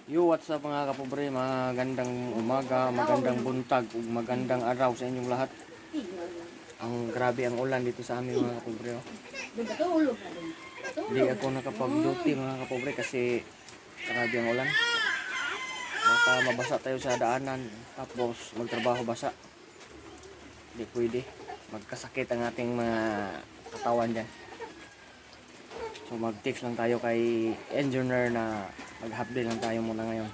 Yo, what's up mga kapobre, magandang umaga, magandang buntag, ug magandang araw sa inyong lahat. Ang grabe ang ulan dito sa amin mga kapobre. Oh. Hindi ako nakapag-duty mga kapobre kasi grabe ang ulan. Baka mabasa tayo sa daanan tapos magtrabaho basa. Hindi pwede. Magkasakit ang ating mga katawan dyan. So mag-text lang tayo kay engineer na mag-update lang tayo muna ngayon.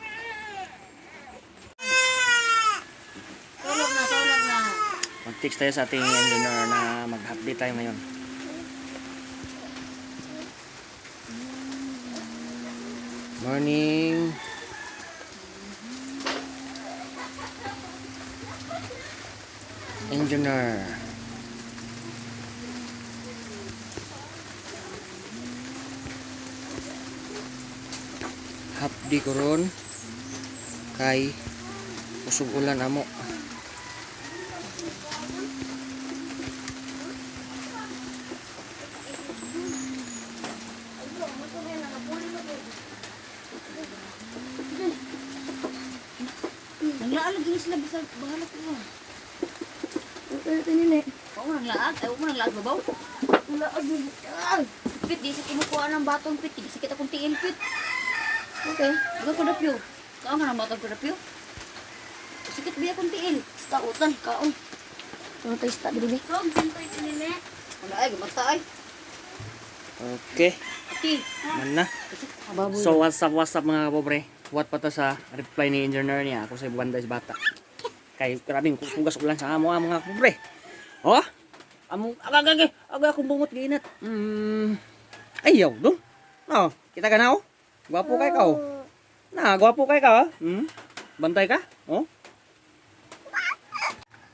Tulog na. Mag-text tayo sa ating engineer na mag-update tayo ngayon. Morning. Engineer. Hapdi koron kay usog ulan amo. Naglaag din sila bisa bahala ko. Ito nila. Oo, naglaag. Ayaw mo naglaag babaw. Nalaag din. Pit, di sa kinukuha ng batong pit. Di sakit akong tiil pit. Okay, baga ko dapyo. Kaon ka ng batong ko dapyo. Sakit biya akong tiil. Kautan, kaon. Ano tayo sa tabi? Kong, ganito ito nila. Wala ay, gumata ay. Okay, Ati, man na. Baboy. So what's up mga kapobre? What pa to sa reply ni engineer niya ako sa Buwanday bata. Kay grabing kugas ulan sa amo mga kapobre. Oh? Amo agagage, akong bungot ginat. Ayaw dong. Oh, kita ka na oh. Gwapo kay ka oh. Na, gwapo kay ka. Bantay ka? Oh.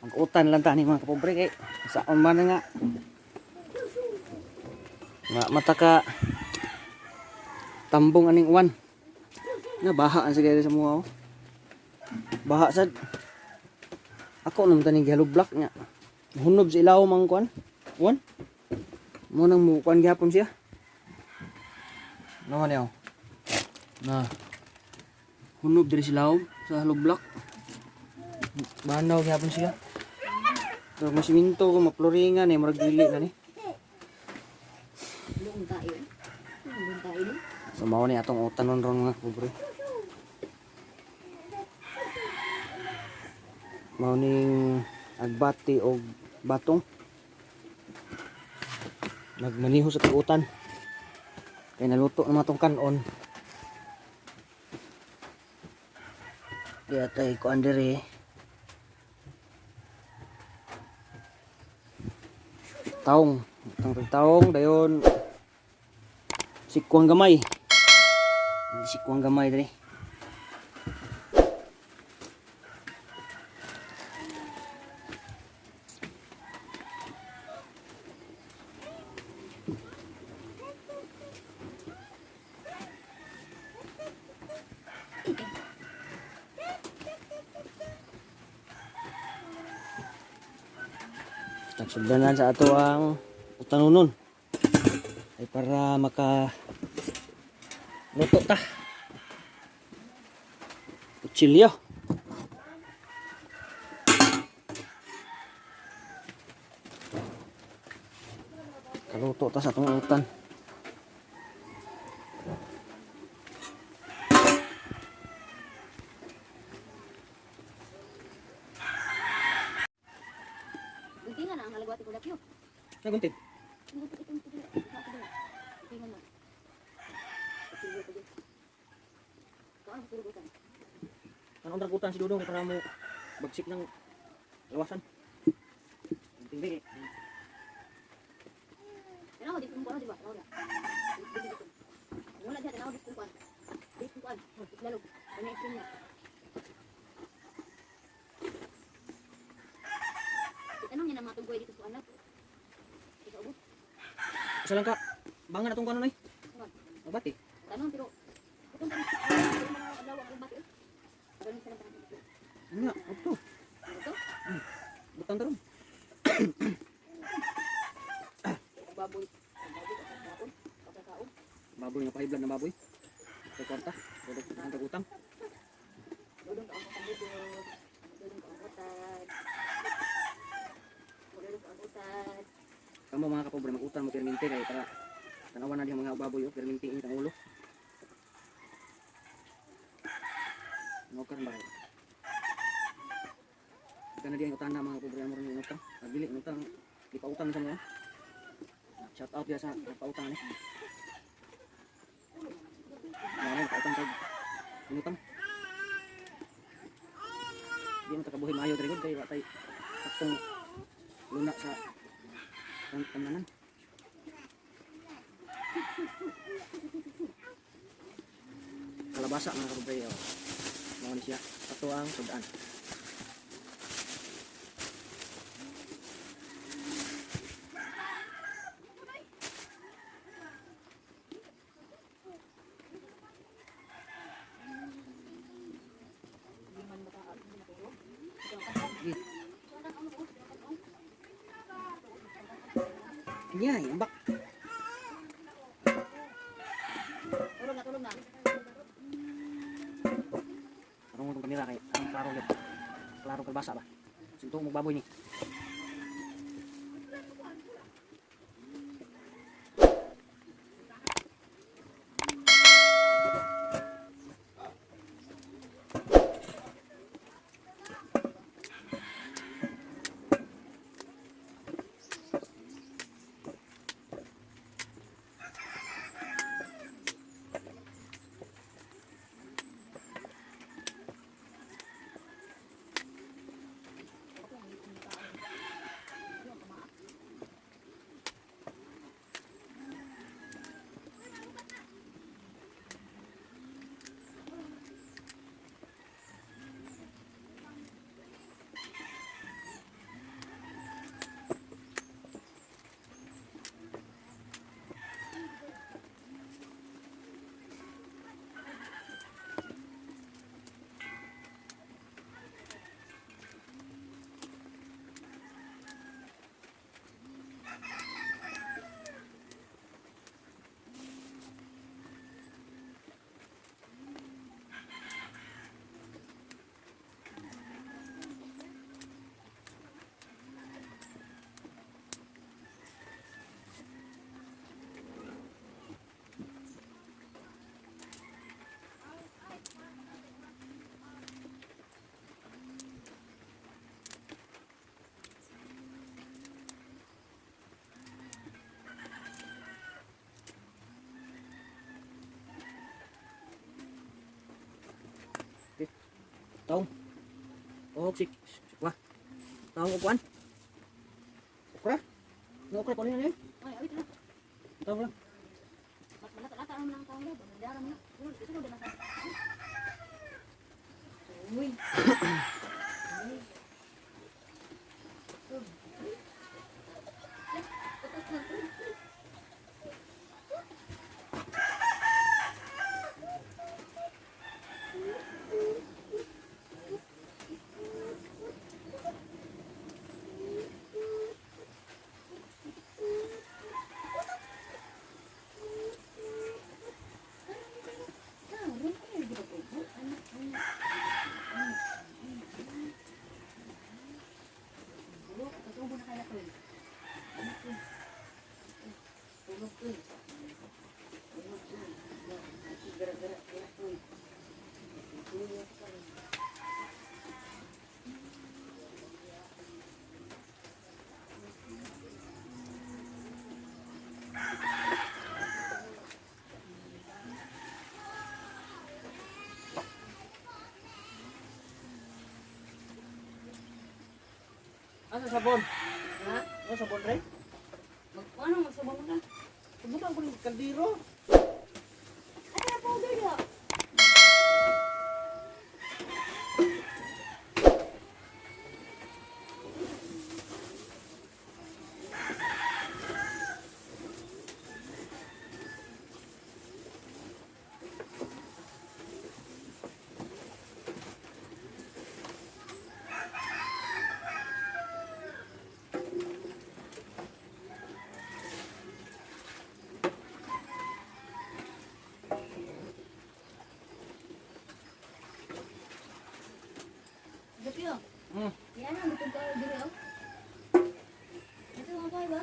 Mag-utan lang tani mga kapobre kay saon man nga. Nga mata ka tambong aning uwan. Na baha ang sige sa mga oh. Baha sad. Ako naman tani gihalublock nya. Hunob sa ilaw mang kuan. Uwan. Mo nang mukuan gihapon siya. No niyo. Na. Hunob diri sa ilaw sa halublock. Banaw gihapon siya. So masiminto ko maploringan eh murag dili na ni. luong tayo. Luong tayo. So mao ni atong utanon ron mga pobre. Mao ning agbati og batong. Nagmaniho sa tugutan. Kay naluto na matong kanon. Di atay ko andere. Taong, taong dayon sikuang gamay. Sikuang gamay dali. Nagsugdanan sa ato ang utanunon ay para maka luto ta kutsilyo. Kaluto ta sa atong utan. Bunti nga na ang halagwati ko dapyo. Naguntit. Anong dragutan si Dudong para mo bagsik ng lawasan. Tingdi. Kenapa di perempuan di bawah? Wala dia kenapa di perempuan? Di perempuan, lalu banyak istrinya. Tanong niya na matunggoy dito sa anak. Ikaw ubos. Isa lang ka. Bangan atong kanon ay. Abati. Tanong pero kung tanong adaw ang bati. Ganun sila tanong. Nga, ito. Ito? Butang taron. Baboy. Baboy nga pahiblan na baboy. Sa kwarta. Produk ng utang. pobre mag-utang mo perminti kay para tanawan na diha mga baboy yo perminti ini tang ulo. Mo kan ba? Kana diha utang na mga pobre amor ni utang. Nagbili ng utang di pa utang sa mo. Shout out dia sa pautang ni. Ano pautang kay utang. Di mo takabuhi maayo diri gud kay watay saktong luna sa tamanan. Kalabasa mga kapobre yo. Mao ni siya ato ang sudan. Nya, imbak. Tulong na. Parang itong kamera kay ang klaro ulit. Klaro kalbasa ba? Sinto mo baboy ni. Tong. Oh, wah. Tong upuan. Okra. No okra kunin ni. Ay, awit na. Tong lang. Mas malata-lata ang mga tao na. Bandara mo na. Sunod na sa. Uy. Asa sabon? Ha? Ano sabon re? Ano magsabang mo na? Subukan ko ng kaldero. Ay, na powder ya. Gapyo. Yan ang bitong ka diri oh. Ito ang kay ba?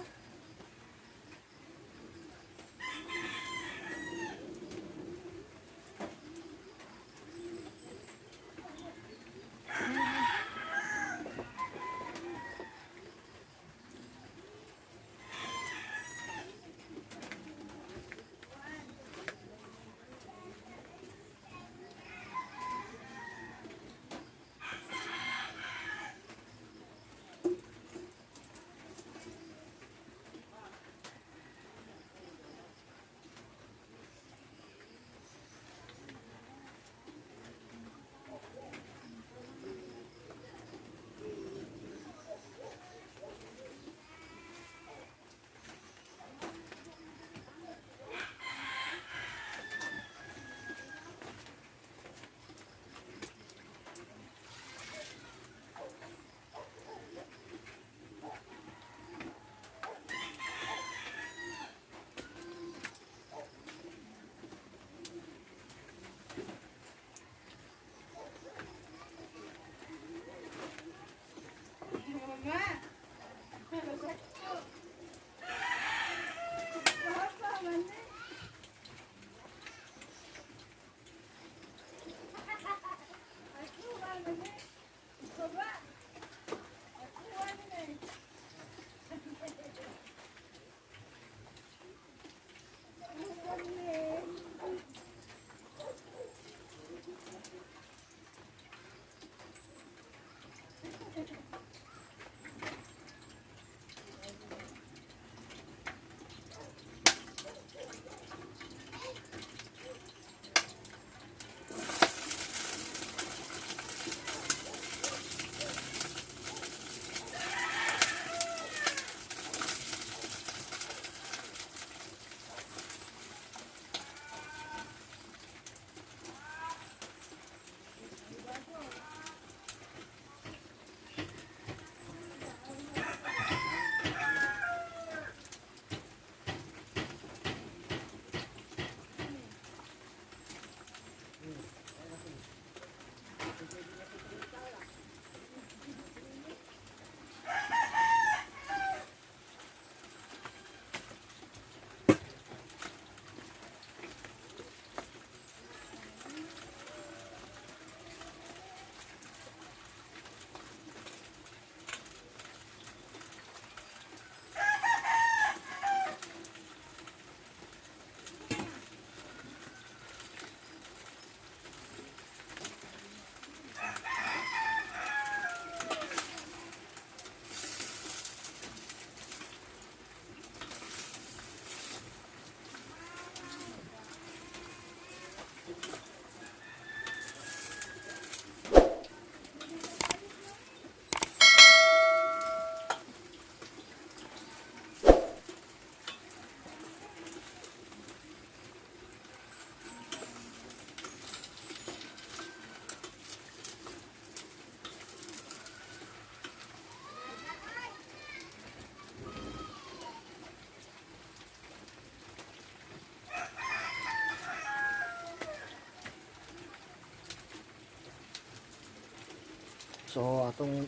So atong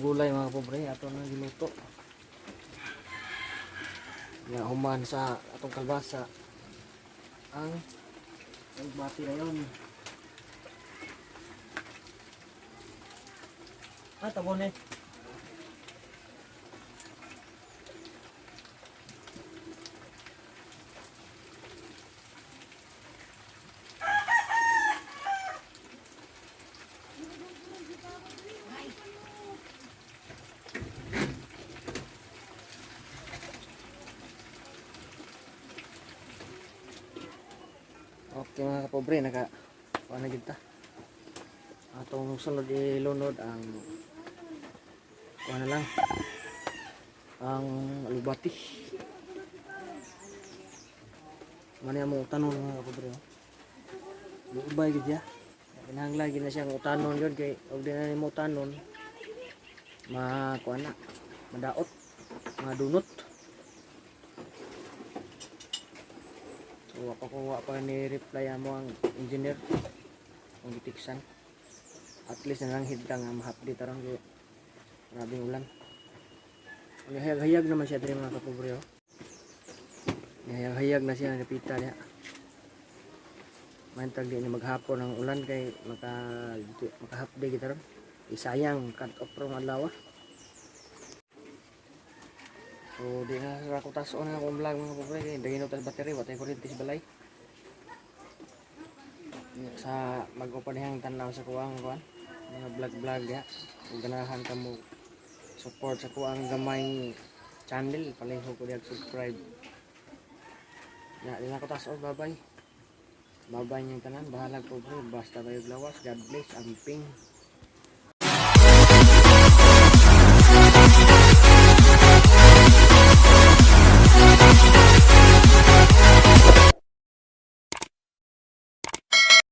gulay mga pobre, ato na giluto. Ya human sa atong kalbasa ang bati na yon. Tabon eh. Okay mga kapobre, kuha na kita. Atong sunod ilunod ang kuha na lang ang alubati. Mani mo utanon mga kapobre. Ubay gid ya. Kinahanglan gid na siyang utanon yun kay og di na nimo utanon kuha na madaot, madunot. So wa pa ni reply mo ang engineer ang gitiksan. At least na lang hidta nga ma-update aron kay grabing ulan. Hayag naman siya diri mga kapobre. Hayag na siya napita niya. Mantag di ni maghapon ang ulan kay maka-half-day kita ron. Isayang cut off from adlaw. So di na ako tason nga akong vlog mga kapobre kay dagino tas battery wa tay kuryente sa balay. Sa mag-upanihang tanaw sa kuwang mga vlog ya. Kung ganahan ka mo support sa kuwang gamay channel, palihog ko diag subscribe. Ya, di na ako tason, bye-bye. Bye-bye niyang tanan, bahalag po bro, basta bayog lawas, God bless, amping.